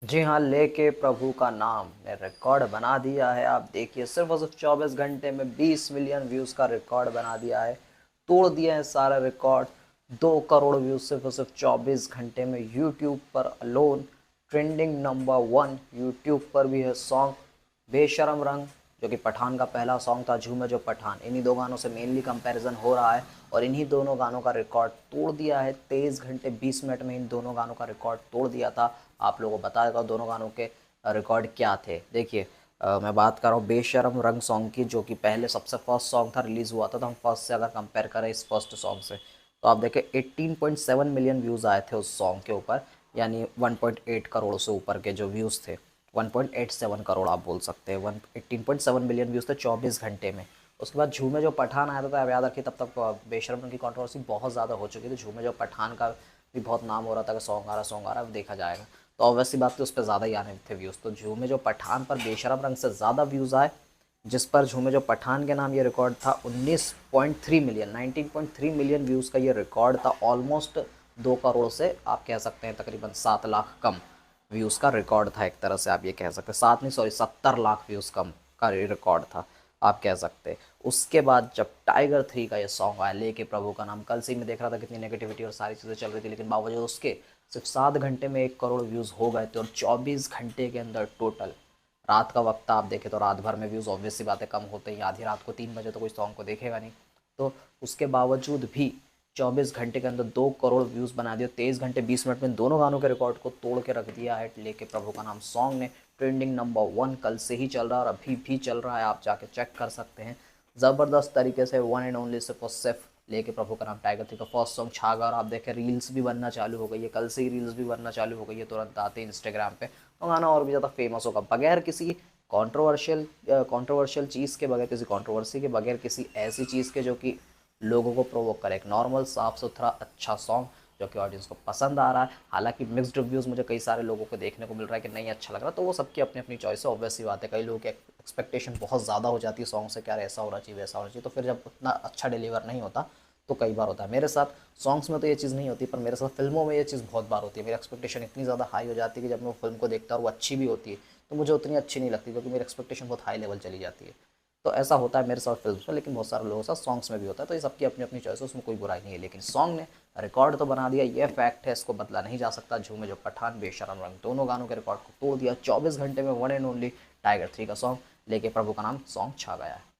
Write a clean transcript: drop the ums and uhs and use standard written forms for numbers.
जी हाँ, लेके प्रभु का नाम ने रिकॉर्ड बना दिया है। आप देखिए सिर्फ और सिर्फ 24 घंटे में 20 मिलियन व्यूज़ का रिकॉर्ड बना दिया है। तोड़ दिया है सारा रिकॉर्ड। 2 करोड़ व्यूज़ सिर्फ और सिर्फ 24 घंटे में यूट्यूब पर अलोन। ट्रेंडिंग नंबर 1 यूट्यूब पर भी है सॉन्ग बेशरम रंग, जो कि पठान का पहला सॉन्ग था। झूमे जो पठान, इन्हीं दो गानों से मेनली कंपैरिजन हो रहा है और इन्हीं दोनों गानों का रिकॉर्ड तोड़ दिया है। 23 घंटे 20 मिनट में इन दोनों गानों का रिकॉर्ड तोड़ दिया था। आप लोगों को बता देता हूँ दोनों गानों के रिकॉर्ड क्या थे। देखिए, मैं बात कर रहा हूँ बेशरम रंग सॉन्ग की, जो कि पहले सबसे फर्स्ट सॉन्ग था, रिलीज़ हुआ था। तो हम फर्स्ट से अगर कंपेयर करें इस फर्स्ट सॉन्ग से, तो आप देखें 18.7 मिलियन व्यूज़ आए थे उस सॉन्ग के ऊपर, यानी 1.8 करोड़ से ऊपर के जो व्यूज़ थे। 1.87 करोड़ आप बोल सकते हैं। 18.7 मिलियन व्यूज़ थे 24 घंटे में। उसके बाद झूमे जो पठान आया था, आप याद रखिए, तब तक बेशरम रंग की कंट्रोवर्सी बहुत ज़्यादा हो चुकी थी। झूमे जो पठान का भी बहुत नाम हो रहा था कि सॉन्ग आ रहा है, देखा जाएगा। तो ऑब्वियसली बात थी, उस पर ज़्यादा ही आने थे व्यूज़। तो झूमे जो पठान पर बेशरम रंग से ज़्यादा व्यूज़ आए, जिस पर झूमे जो पठान के नाम ये रिकॉर्ड था 19.3 मिलियन, 19.3 मिलियन व्यूज़ का ये रिकॉर्ड था। ऑलमोस्ट 2 करोड़ से आप कह सकते हैं तकरीबन 7 लाख कम व्यूज़ का रिकॉर्ड था। एक तरह से आप ये कह सकते हैं, 7 नहीं सॉरी 70 लाख व्यूज़ कम का रिकॉर्ड था, आप कह सकते हैं। उसके बाद जब टाइगर 3 का ये सॉन्ग आया, लेके प्रभु का नाम, कल से ही मैं देख रहा था कितनी नेगेटिविटी और सारी चीज़ें चल रही थी, लेकिन बावजूद उसके सिर्फ 7 घंटे में 1 करोड़ व्यूज़ हो गए थे। और 24 घंटे के अंदर टोटल, रात का वक्त आप देखें तो रात भर में व्यूज़ ऑब्वियस सी बातें कम होते हैं। आधी रात को 3 बजे तो कोई सॉन्ग को देखेगा नहीं। तो उसके बावजूद भी 24 घंटे के अंदर 2 करोड़ व्यूज़ बना दिए। 23 घंटे 20 मिनट में दोनों गानों के रिकॉर्ड को तोड़ के रख दिया है लेके प्रभु का नाम सॉन्ग ने। ट्रेंडिंग नंबर 1 कल से ही चल रहा है और अभी भी चल रहा है, आप जाके चेक कर सकते हैं। ज़बरदस्त तरीके से वन एंड ओनली सिर्फ और सिर्फ लेके प्रभु का नाम टाइगर 3 का फर्स्ट सॉन्ग छा गया। और आप देखें रील्स भी बनना चालू हो गई है, कल से ही रील्स भी बनना चालू हो गई है, तुरंत आते हैं इंस्टाग्राम पे। तो गाना और भी ज़्यादा फेमस होगा, बगैर किसी कंट्रोवर्शियल चीज़ के, बगैर किसी कंट्रोवर्सी के, बगैर किसी ऐसी चीज़ के जो कि लोगों को प्रोवोक करे। एक नॉर्मल साफ सुथरा अच्छा सॉन्ग जो कि ऑडियंस को पसंद आ रहा है। हालांकि मिक्स्ड रिव्यूज़ मुझे कई सारे लोगों को देखने को मिल रहा है कि नहीं अच्छा लग रहा, तो वो सबकी अपनी अपनी चॉइस है। ऑब्वियस सी बात है, कई लोगों की एक्सपेक्टेशन बहुत ज़्यादा हो जाती है सॉन्ग से, क्या ऐसा होना चाहिए वैसा होना चाहिए, तो फिर जब उतना अच्छा डिलीवर नहीं होता तो कई बार होता है। मेरे साथ सॉन्ग्स में तो ये चीज़ नहीं होती, पर मेरे साथ फिल्मों में ये चीज़ बहुत बार होती है। मेरी एक्सपेक्टेशन इतनी ज़्यादा हाई हो जाती है कि जब मैं वो फिल्म को देखता हूँ और वो अच्छी भी होती है, तो मुझे उतनी अच्छी नहीं लगती, क्योंकि मेरी एक्सपेक्टेशन बहुत हाई लेवल चली जाती है। तो ऐसा होता है मेरे साथ फिल्म्स में, लेकिन बहुत सारे लोगों के साथ सॉन्ग्स में भी होता है। तो ये सबकी अपनी अपनी चॉइस है, उसमें कोई बुराई नहीं है। लेकिन सॉन्ग ने रिकॉर्ड तो बना दिया, ये फैक्ट है, इसको बदला नहीं जा सकता। झूमे जो पठान बेशरम रंग, दोनों गानों के रिकॉर्ड को तोड़ दिया। 24 घंटे में वन एंड ओनली टाइगर 3 का सॉन्ग लेके प्रभु का नाम सॉन्ग छा गया है।